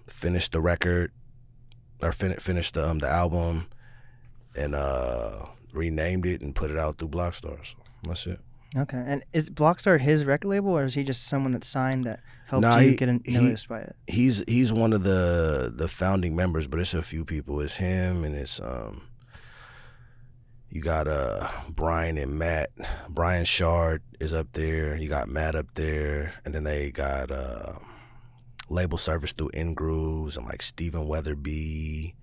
S2: Finished the record, or finished the album, and renamed it and put it out through Blockstar. So that's it.
S1: Okay. And is Blockstar his record label, or is he just someone that signed that helped you get noticed by it?
S2: He's one of the founding members, but it's a few people. It's him, and it's you got Brian and Matt. Brian Shard is up there. You got Matt up there, and then they got label service through In Grooves, and like Stephen Weatherby,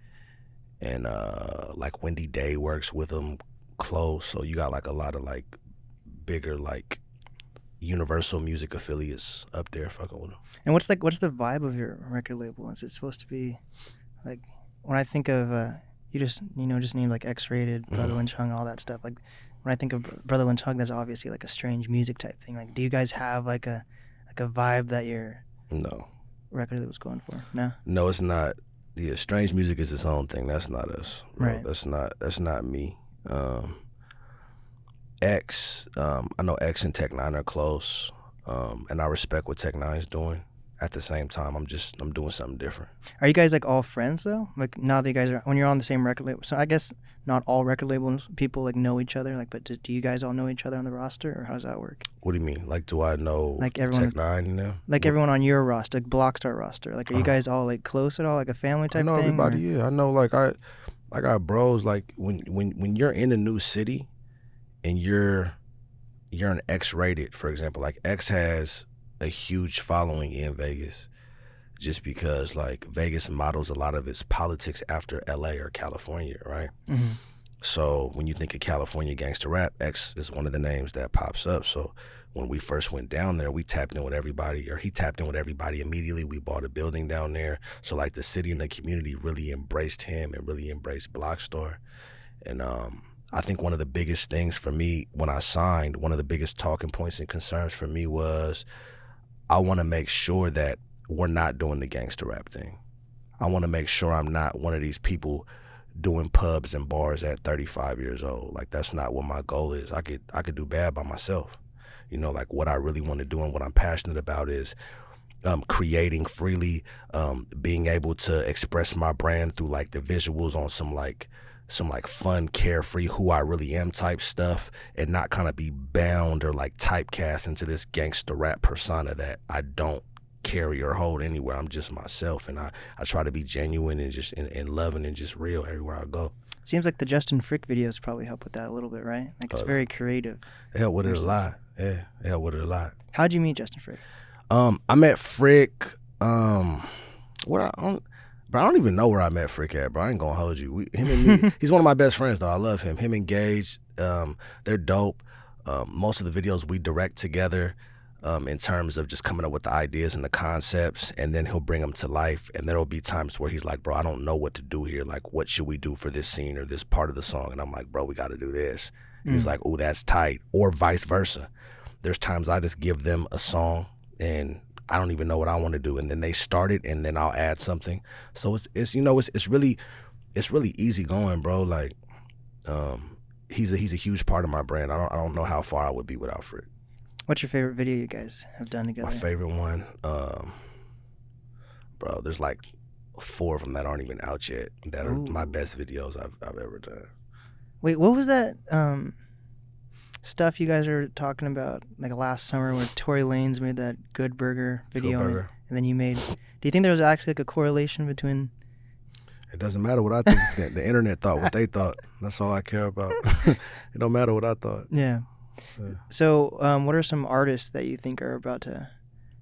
S2: and like Wendy Day works with them close. So you got like a lot of like bigger like Universal Music affiliates up there fucking with them.
S1: And what's the vibe of your record label? Is it supposed to be like, when I think of you just named like X-Rated, Brother Lynch Hung, all that stuff. Like when I think of Brother Lynch Hung, that's obviously like a strange music type thing. Like, do you guys have like a vibe that your record was going for?
S2: No, it's not. Yeah, strange music is its own thing. That's not us. Bro.
S1: Right.
S2: That's not me. X, I know X and Tech Nine are close, and I respect what Tech Nine is doing. At the same time, I'm doing something different.
S1: Are you guys like all friends though? Like now that you guys are, when you're on the same record label, so I guess not all record labels people like know each other. Like, but do you guys all know each other on the roster, or how does that work?
S2: What do you mean? Like, do I know
S1: like everyone,
S2: Tech Nine now?
S1: Like everyone on your roster, like Blockstar roster. Like, are you guys all like close at all, like a family type thing?
S2: I know
S1: thing,
S2: everybody. Yeah, I know. Like I got bros. Like when you're in a new city, and you're an X-Rated, for example. Like X has a huge following in Vegas, just because like Vegas models a lot of its politics after LA or California, right? So when you think of California gangster rap, X is one of the names that pops up. So when we first went down there, we tapped in with everybody, or he tapped in with everybody immediately. We bought a building down there. So like the city and the community really embraced him and really embraced Blockstar. And I think one of the biggest things for me when I signed, one of the biggest talking points and concerns for me was, I want to make sure that we're not doing the gangster rap thing. I want to make sure I'm not one of these people doing pubs and bars at 35 years old. Like, that's not what my goal is. I could do bad by myself. You know, like, what I really want to do and what I'm passionate about is creating freely, being able to express my brand through like the visuals on some fun, carefree, who I really am type stuff, and not kind of be bound or like typecast into this gangster rap persona that I don't carry or hold anywhere. I'm just myself, and I try to be genuine and just and loving and just real everywhere I go.
S1: Seems like the Justin Frick videos probably help with that a little bit, right? Like, it's very creative.
S2: It helped with it a lot. Yeah, it helped with it a lot.
S1: How'd you meet Justin Frick?
S2: I met Frick. Bro, I don't even know where I met Frick at, bro. I ain't gonna hold you. Him and me, he's one of my best friends, though. I love him. Him and Gage, they're dope. Most of the videos we direct together, in terms of just coming up with the ideas and the concepts, and then he'll bring them to life. And there'll be times where he's like, bro, I don't know what to do here. Like, what should we do for this scene or this part of the song? And I'm like, bro, we got to do this. And he's like, oh, that's tight. Or vice versa. There's times I just give them a song and I don't even know what I want to do, and then they start it, and then I'll add something. So it's really easy going, bro. Like, he's a huge part of my brand. I don't know how far I would be without Frick.
S1: What's your favorite video you guys have done together?
S2: My favorite one, bro. There's like 4 of them that aren't even out yet. That are my best videos I've ever done.
S1: Wait, what was that stuff you guys were talking about like last summer when Tory Lanez made that Good Burger video?
S2: Good Burger.
S1: And then you made, do you think there was actually like a correlation between?
S2: It doesn't matter what I think. The internet thought what they thought. That's all I care about. It don't matter what I thought.
S1: Yeah. So what are some artists that you think are about to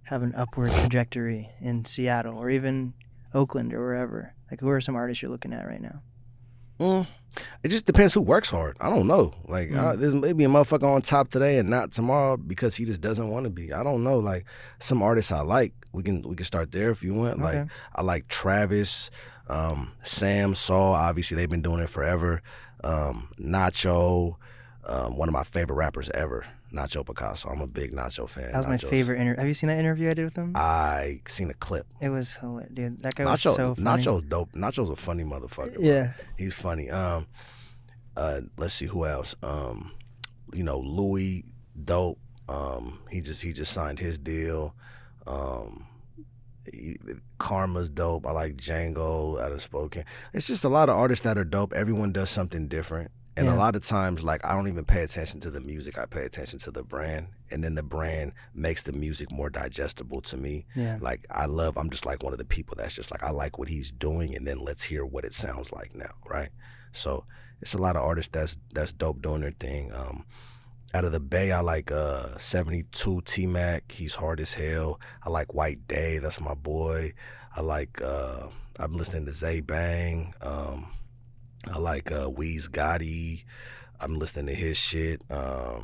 S1: have an upward trajectory in Seattle or even Oakland or wherever? Like, who are some artists you're looking at right now?
S2: It just depends who works hard. I don't know. Like, there's maybe a motherfucker on top today and not tomorrow because he just doesn't want to be. I don't know. Like, some artists I like, we can start there if you want.
S1: Okay.
S2: Like, I like Travis, Sam, Saul. Obviously, they've been doing it forever. Nacho, one of my favorite rappers ever, Nacho Picasso. I'm a big Nacho fan.
S1: That was my favorite interview. Have you seen that interview I did with him?
S2: I seen a clip.
S1: It was hilarious, dude. That guy was so funny.
S2: Nacho's dope. Nacho's a funny motherfucker.
S1: Yeah,
S2: bro. He's funny. Let's see who else. Louis, dope. He just signed his deal. Karma's dope. I like Django out of Spoken. It's just a lot of artists that are dope. Everyone does something different. And a lot of times, like, I don't even pay attention to the music. I pay attention to the brand. And then the brand makes the music more digestible to me.
S1: Yeah.
S2: Like, I'm just like one of the people that's just like, I like what he's doing, and then let's hear what it sounds like now, right? So it's a lot of artists that's dope doing their thing. Out of the Bay, I like 72 T-Mac. He's hard as hell. I like White Day. That's my boy. I like, I'm listening to Zay Bang. I like Weez Gotti. I'm listening to his shit. A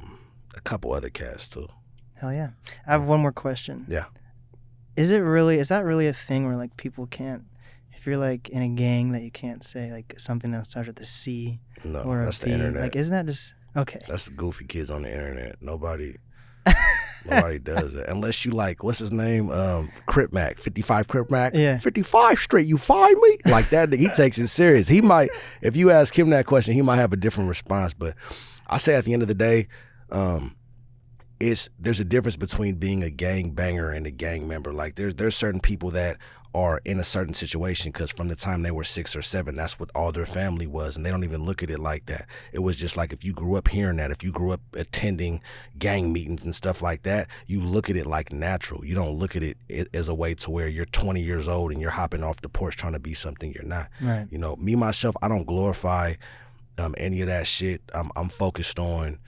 S2: couple other cats too.
S1: Hell yeah. I have one more question.
S2: Yeah.
S1: Is that really a thing where like people can't, if you're like in a gang, that you can't say like something that starts with a C or a
S2: that's
S1: B?
S2: the internet.
S1: Like, isn't that just okay?
S2: That's the goofy kids on the internet. Nobody does it unless you like, what's his name? Crip Mac, 55 Crip Mac.
S1: Yeah.
S2: 55 straight. You find me? Like that. He takes it serious. He might, if you ask him that question, he might have a different response. But I say at the end of the day, there's a difference between being a gang banger and a gang member. Like there's certain people that are in a certain situation because from the time they were 6 or 7, that's what all their family was, and they don't even look at it like that. It was just like, if you grew up hearing that, if you grew up attending gang meetings and stuff like that, you look at it like natural. You don't look at it as a way to where you're 20 years old and you're hopping off the porch trying to be something you're not.
S1: Right.
S2: You know, me myself, I don't glorify any of that shit. I'm focused on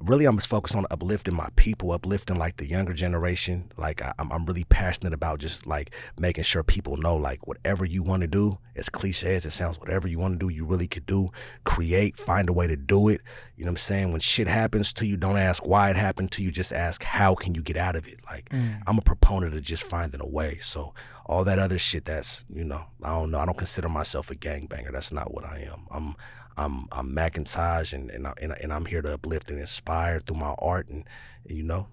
S2: I'm just focused on uplifting my people, uplifting like the younger generation. Like I'm really passionate about just like making sure people know, like, whatever you want to do, as cliche as it sounds, whatever you want to do, you really could do. Create, find a way to do it. You know what I'm saying? When shit happens to you, don't ask why it happened to you. Just ask, how can you get out of it? Like, I'm a proponent of just finding a way. So all that other shit, that's, I don't know. I don't consider myself a gangbanger. That's not what I am. Macntaj, and I'm here to uplift and inspire through my art and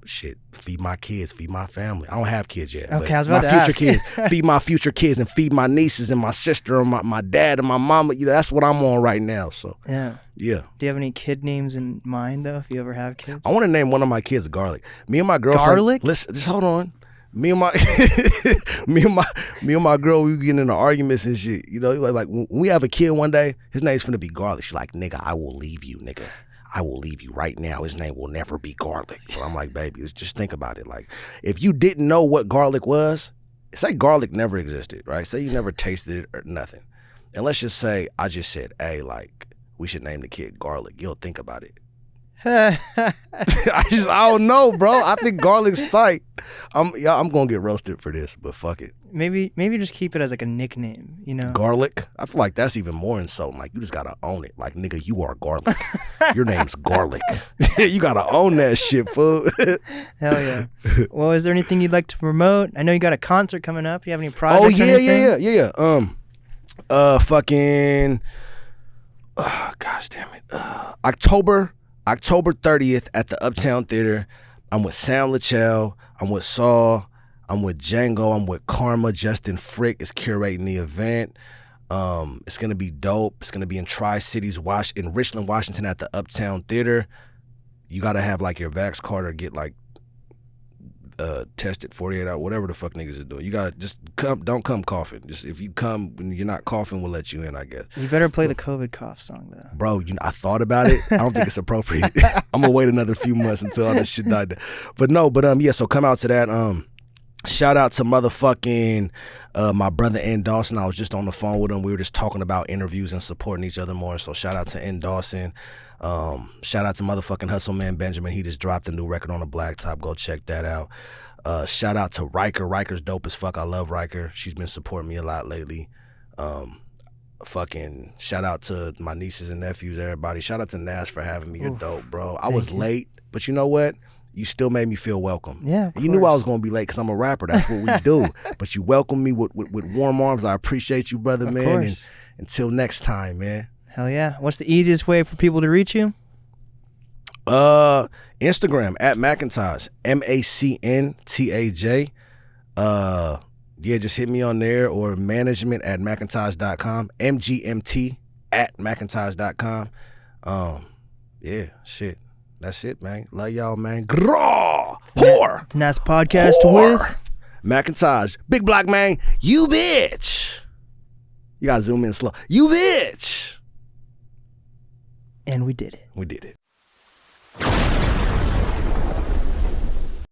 S2: shit, feed my kids, feed my family. I don't have kids yet.
S1: Okay,
S2: but
S1: I was about
S2: my
S1: to
S2: future
S1: ask.
S2: kids, feed my future kids and feed my nieces and my sister and my dad and my mama. That's what I'm on right now. So
S1: yeah. Do you have any kid names in mind though? If you ever have kids,
S2: I want to name one of my kids Garlic. Me and my girlfriend.
S1: Garlic?
S2: Listen, just hold on. Me and my girl, we getting into arguments and shit. Like when we have a kid one day, his name's finna be Garlic. She's like, nigga, I will leave you, nigga. I will leave you right now. His name will never be Garlic. But I'm like, baby, just think about it. Like, if you didn't know what garlic was, say garlic never existed, right? Say you never tasted it or nothing. And let's just say I just said, hey, like, we should name the kid Garlic. You'll think about it. I don't know, bro. I think garlic's tight. I'm gonna get roasted for this, but fuck it.
S1: Maybe just keep it as like a nickname,
S2: Garlic. I feel like that's even more insulting. Like, you just gotta own it. Like, nigga, you are Garlic. Your name's Garlic. You gotta own that shit, fool.
S1: Hell yeah. Well, is there anything you'd like to promote? I know you got a concert coming up. You have any projects?
S2: Oh yeah. Gosh damn it. October 30th at the Uptown Theater. I'm with Sam Lachelle. I'm with Saul. I'm with Django. I'm with Karma. Justin Frick is curating the event. It's going to be dope. It's going to be in Tri-Cities, in Richland, Washington at the Uptown Theater. You got to have like your vax card or get like tested 48 hours, whatever the fuck niggas is doing. You got to just come. Don't come coughing. Just if you come when you're not coughing, we'll let you in, I guess.
S1: You better play the COVID cough song though.
S2: Bro, I thought about it. I don't think it's appropriate. I'm gonna wait another few months until all this shit died down. But so come out to that. Shout out to motherfucking my brother N. Dawson. I was just on the phone with him. We were just talking about interviews and supporting each other more. So shout out to N. Dawson. Shout out to motherfucking Hustle Man Benjamin. He just dropped a new record on the Blacktop. Go check that out. Shout out to Riker. Riker's dope as fuck. I love Riker. She's been supporting me a lot lately. Fucking shout out to my nieces and nephews, everybody. Shout out to NAST for having me. You're dope, bro. I was late, but you know what? You still made me feel welcome.
S1: Yeah,
S2: you knew I was gonna be late because I'm a rapper. That's what we do. But you welcomed me with warm arms. I appreciate you, brother, man.
S1: Course.
S2: And until next time, man.
S1: Hell yeah. What's the easiest way for people to reach you?
S2: Instagram at Macntaj, MACNTAJ. Yeah, just hit me on there, or management at Macntaj.com, MGMT at Macntaj.com. Yeah, shit. That's it, man. Love y'all, man. Graw! Whore!
S1: NAST Podcast
S2: Whore.
S1: with
S2: Macntaj. Big black man, you bitch. You gotta zoom in slow. You bitch.
S1: And we did it.
S2: We did it.